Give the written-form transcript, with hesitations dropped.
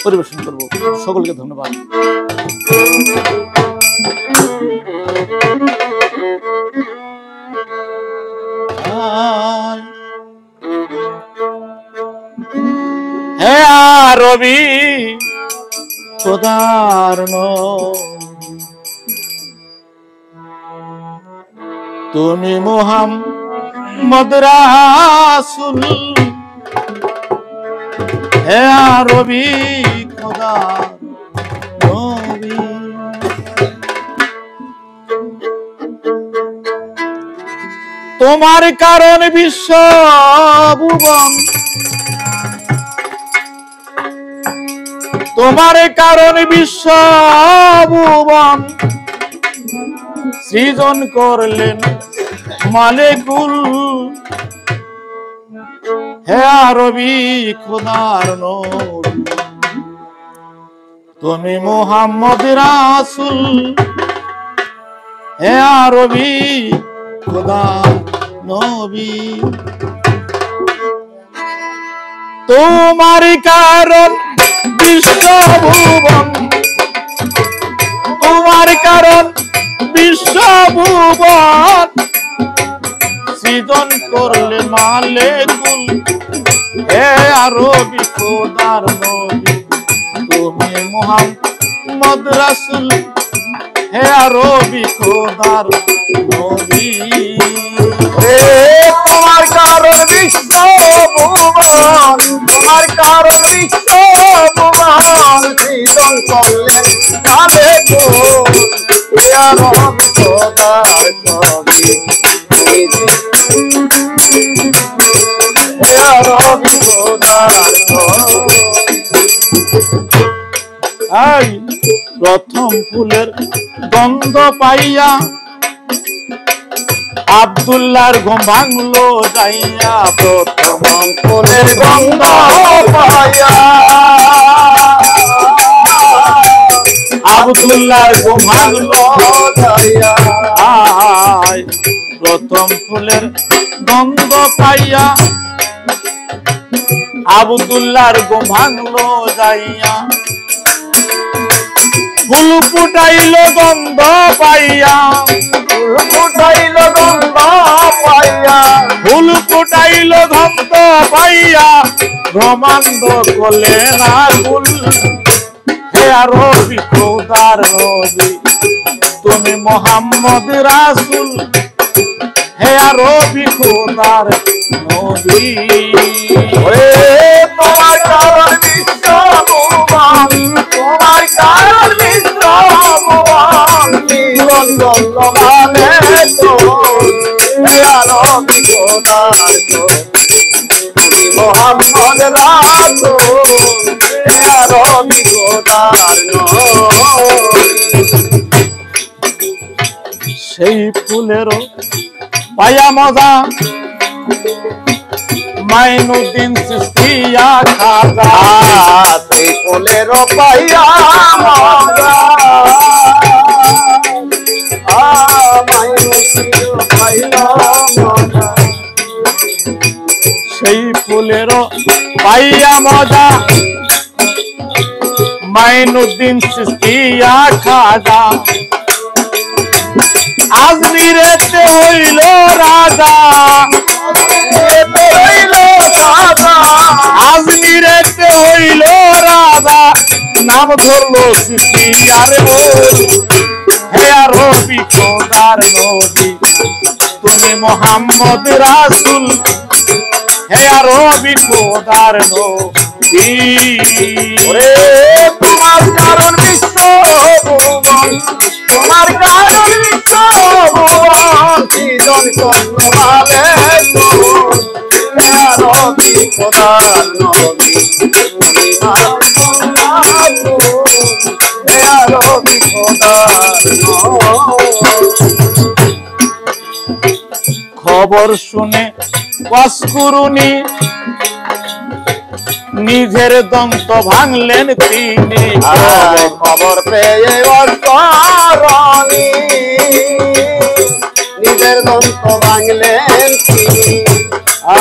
পরিবেশন করব। সকলকে ধন্যবাদ। হে রবি খোদার তুমি মুহাম্মদ রাসূল, হে রবি খোদার নবী। তোমার কারণ বিশ্ব ভুবন, তোমার কারণ বিশ্ব ভুবন সৃজন করলেন মালিকুল, হে রবি খোদার নবী তুমি মুহাম্মদ রাসূল, হে রবি খোদার নবী। তোমার কারণ বিশ্ব ভুবন, তোমার কারণ বিশ্ব ভুবন সৃজন করলে মালিকুল, হে রবি খোদার নবী তুমি মুহাম্মদ রাসূল, হে রবি খোদার নবী। তোমার কারণ বিশ্ব ভুবন, তোমার কারণ বিশ্ব ভুবন সৃজন করলেন মালিকুল, হে রবি খোদার নবী, হে রবি খোদার নবী। প্রথম ফুলের গন্ধ পাইয়া আব্দুল্লাহর ঘুম ভাঙলো যাইয়া, প্রথম ফুলের গন্ধ পাইয়া আব্দুল্লাহর ঘুম ভাঙলো যাইয়া, প্রথম ফুলের গন্ধ পাইয়া আব্দুল্লাহর ঘুম ভাঙলো যাইয়া, ফুল ফুটাইলো গন্ধ পাইয়া, ফুল ফুটাইলো গন্ধ পাইয়া, ফুল ফুটাইলো গন্ধ পাইয়া ব্রহ্মাণ্ড করলেন আগুন, হে রবি খোদার নবী তুমি মুহাম্মদ রাসূল, হে রবি খোদার নবী। তোমার কারণ বিশ্ব ভুবন, তোমার কারণ বিশ্ব ভুবন জীবন জন্ম মালিকুল, হে রবি খোদার নবী মুহাম্মদ রাসূল, হে রবি খোদার নবী। সেই ফুলেরও পায়া মজা মাইনুদ্দিন চিশতিয়া খাজা, সেই ফুলের পাইয়া মজা সেই ফুলেরও পাইয়া মজা মাইনুদ্দিন চিশতিয়া খাজা, আজমিরেতে হইল রাজা, আজমিরেতে হইল রাজা নাম ধরলো চিশতিয়ার মোর, হে রবি খোদার নবী তুমি মুহাম্মদ রাসূল, হে রবি খোদার নবী। তোমার কারণ বিশ্ব ভুবন, তোমার কারণ বিশ্ব ভুবন সৃজন করলো মালিকুল, হে রবি খোদার নবী তুমি মুহাম্মদ রাসূল, হে রবি খোদার নবী। খবর শুনে ওয়াসকুরুনি নিজের দন্ত ভাঙলেন তিনি, খবর পেয়ে অন্তরণী নিজের দন্ত ভাঙলেন তিনি,